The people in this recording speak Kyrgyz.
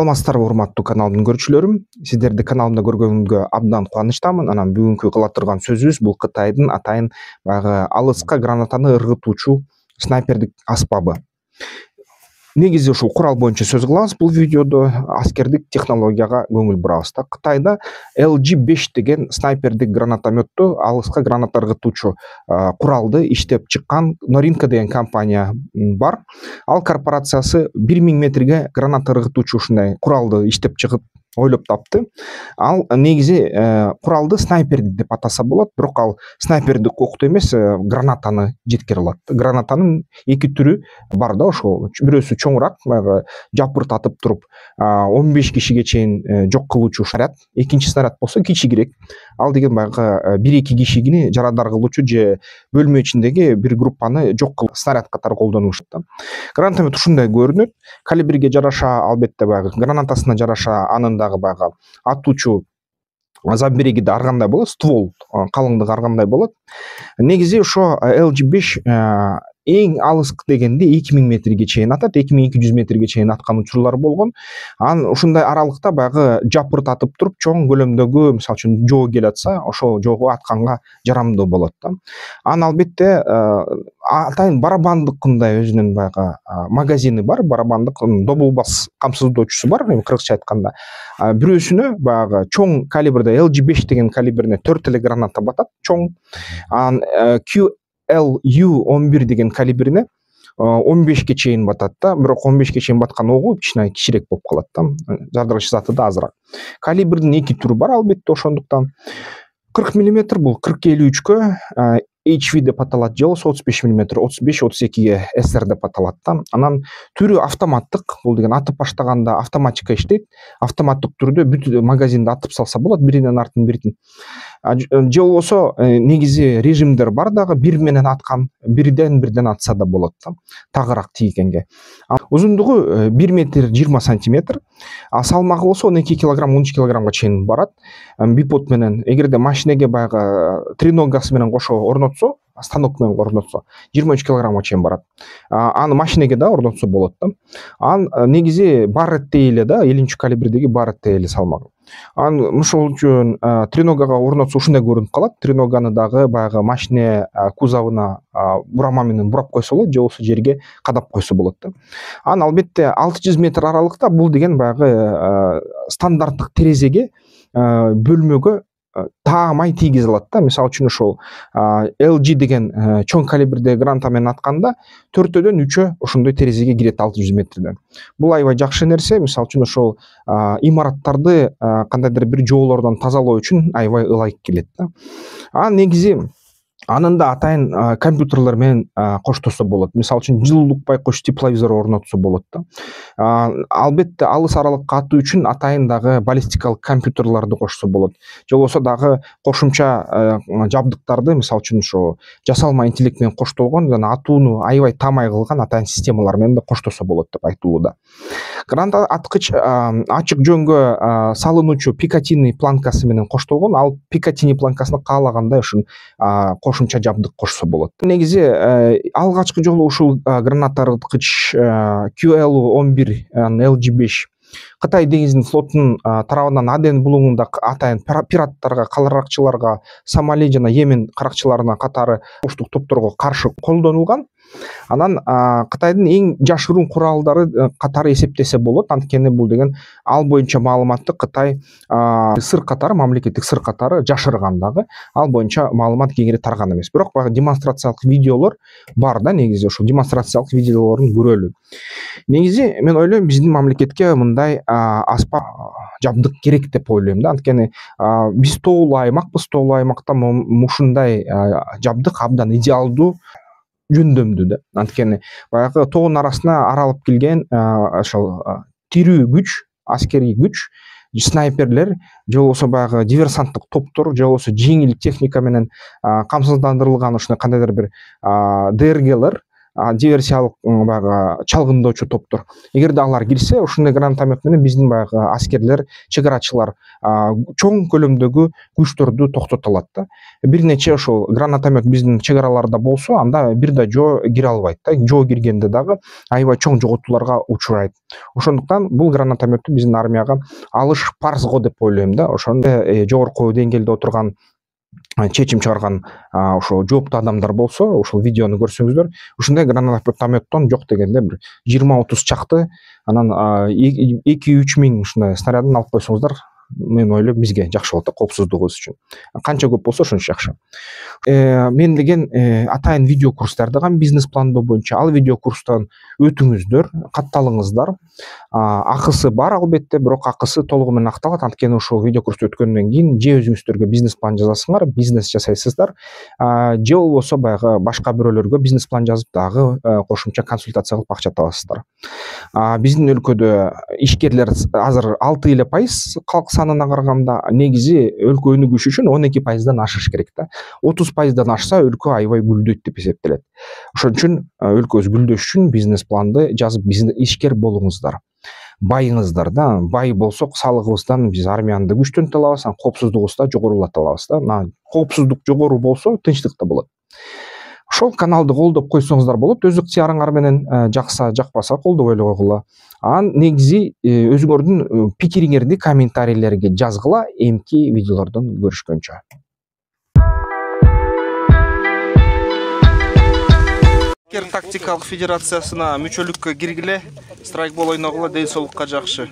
Саламатсыздарбы урматтуу каналымдын көрүүчүлөрүм. Сиздерди каналымда көргөнүмгө абдан кубанычтамын. Анан бүгүнкү кыла турган сөзүбүз бул Кытайдын атайын баягы алыска гранатаны ыргытуучу снайпердик аспабы. Негизи ушул курал боюнча сөз кылабыз. Бул видеодо аскердик технологияга көңүл бурабыз. Кытайда LG5 деген снайпердик гранатометту алыска граната ыргытуучу куралды иштеп чыккан Norinco деген компания бар. Ал корпорациясы 1000 метрге граната ыргытуучу ушундай куралды иштеп чыгып ойлоп тапты. Ал негизи куралды снайпердик деп атаса болот, бирок ал снайпердик окту эмес, гранатаны жеткире алат. Гранатанын эки түрү бар да, ошол бирөөсү чоңураак, баягы жапыртатып туруп 15 кишиге чейин жок кылуучу снаряд, экинчи снаряд болсо кичигирээк. Ал деген баягы 1-2 кишини жарадар кылуучу же бөлмө ичиндеги бир группаны жок кылуу снаряд катары колдонулушат да. Гранатомет ушундай көрүнөт. Калибрге жараша, албетте баягы гранатасына жараша анын дагы баягы атуучу забереги да ар кандай болот, ствол калыңдыгы ар кандай болот. Негизи ошо LG5 эң алыс дегенде 2000 метрге чейин атат, 2200 метрге чейин аткан учурлар болгон. Анан ушундай аралыкта баягы жапыртатып туруп чоң көлөмдөгү, мисалы үчүн жоо келатса, ошол жоого атканга жарамдуу болот да. Анан албетте атайын барабандыкындай өзүнүн баягы магазини бар, барабандык добул бас камсыздоочусу бар, кыргызча айтканда. Бирөөсүнө баягы чоң калибрде LG5 деген калибрине 4 эле граната батат, чоң. Анан QLU-11 деген калибрине 15ке чейин батат да, бирок 15ке чейин баткан огу кичине кичирээк болуп калат да, жардыргыч заты да азыраак. Калибрдин эки түрү бар албетте, ошондуктан 40 мм бул 40-53кө HV деп аталат, же болбосо 35 мм 35-32ге SR деп аталат да. Анан түрү автоматтык, бул деген атып баштаганда автоматика иштейт. Автоматтык түрдө бүт магазинди атып салса болот, биринен артын бирин. Же болбосо негизи режимдер бар дагы, бир менен аткан, бирден атса да болот да, тагыраак тийгенге. Узундугу 1 метр 20 сантиметр, салмагы болсо 12 килограмм 13 килограммга чейин барат. Бипод менен, эгерде машинеге баягы треногасы менен кошо орнотсо, станок менен орнотсо 23 килограммга чейин барат. Аны машинеге да орнотсо болот да. Анан негизи барретте эле да, 50 калибрдеги барретте эле салмагы. Анан ошол үчүн треногага орнотсо ушундай көрүнүп калат. Треноганы дагы баягы машине кузовуна бурама менен бурап койсо болот, же болбосо жерге кадап койсо болот да. Анан албетте 600 метр аралыкта бул деген баягы стандарттык терезеге, бөлмөгө таамай тийгизе алат да. Мисалы үчүн ошол LG деген чоң калибрдеги граната менен атканда 4-дөн 3-ө ошондой терезеге кирет 600 метрден. Бул аябай жакшы нерсе. Мисалы үчүн ошол имараттарды кандайдыр бир жоолордон тазалоо үчүн аябай ылайык келет да. Анан негизи анын да атайын компьютерлер менен коштосо болот. Мисалы үчүн жылуулук байкоч тепловизор орнотсо болот да. Албетте алыс аралыкка атуу үчүн атайын дагы баллистикалык компьютерларды кошсо болот. Же болбосо дагы кошумча жабдыктарды, мисалы үчүн ошо жасалма интеллект менен коштолгон жана атууну аябай таамай кылган атайын системалар менен да коштосо болот деп айтылууда. Граната аткыч ачык жөнгө салынуучу Picatinny планкасы менен коштолгон. Ал Picatinny планкасына каалагандай ушун кошумча жабдык кошсо болот. Негизи алгачкы жолу ушул граната ыргыткыч QLU-11 LG5 Кытай деңизинин флотунун тарабынан Аден булуңунда атайын пираттарга, каларакчыларга, Сомали жана Йемен каракчыларына катары оштук топторго каршы колдонулган. Анан Кытайдын эң жашыруун куралдары катары эсептесе болот. Анткени бул деген ал боюнча маалыматты Кытай сыр катары, мамлекеттик сыр катары жашырган дагы. Ал боюнча маалымат кеңири тарган эмес. Бирок баягы демонстрациялык видеолор бар да, негизи ошол демонстрациялык видеолорун көрөлү. Негизи мен ойлойм, биздин мамлекетке мындай аспап жабдык керек деп ойлойм да. Анткени биз тоолуу аймакпыз, тоолуу аймакта ушундай жабдык абдан идеалдуу жөндөмдүү да. Анткени баягы тоонун арасына аралып келген ошол тирүү күч, аскерий күч, снайперлер, же болбосо баягы диверсанттык топтор, же болбосо жеңил техника менен камсыздандырылган ушундай кандайдыр бир ДРГлер диверсиялык баягы чалгындоочу топтор. Эгерде алар кирсе, ушундай гранатомет менен биздин баягы аскерлер, чек арачылар чоң көлөмдөгү күчтөрдү токтото алат да. Бир нече ошол гранатомет биздин чек араларда болсо, анда бир да жоо кире албайт да. Жоо киргенде дагы аябай чоң жоготууларга учурайт. Ошондуктан бул гранатометти биздин армияга алыш парз го деп ойлойм да. Ошондо жогорку деңгээлде отурган чечим чыгарган ошо жооптуу адамдар болсо, ошол видеону көрсөңүздөр, ушундай гранатометтон жок дегенде бир 20-30 чакты, анан 2-3 миң ушундай снарядын алып койсоңуздар, мен ойлойм бизге жакшы болот да, коопсуздугубуз үчүн. Канча көп болсо ошончо жакшы. Мен деген атайын видео курстар дагы бизнес пландоо боюнча, ал видео курстан өтүңүздөр, катталыңыздар. Акысы бар албетте, бирок акысы толугу менен акталат. Анткени ошол видео курсту өткөндөн кийин же өзүңүздөргө бизнес план жазасыңар, бизнес жасайсыздар, же болбосо баягы башка бирөөлөргө бизнес план жазып дагы кошумча консультация кылып акча табасыздар. Биздин өлкөдө ишкерлер азыр 6% калк санына караганда, негизи өлкө өнүгүш үчүн 12%дан ашыш керек да. 30%дан ашса өлкө аябай гүлдөйт деп эсептелет. Ошон үчүн өлкөбүз гүлдөш үчүн бизнес планды жазып ишкер болуңуздар. Байыңыздар да. Бай болсок, салыгыбыздан биз армияны да күчтөнтө алабыз, коопсуздугубузду да жогорулата алабыз да. Коопсуздук жогору болсо, тынчтык да болот. Ошол каналды колдоп койсоңуздар болот. Өз ыктыярыңар менен жакса, жакпаса колдобой эле койгула. Негизи өзүңөрдүн пикириңерди комментарийлерге жазгыла, эмки видеолордон көрүшкөнчө. Тактикалык федерациясына мүчөлүккө киргиле, страйкбол ойногула, ден соолукка жакшы.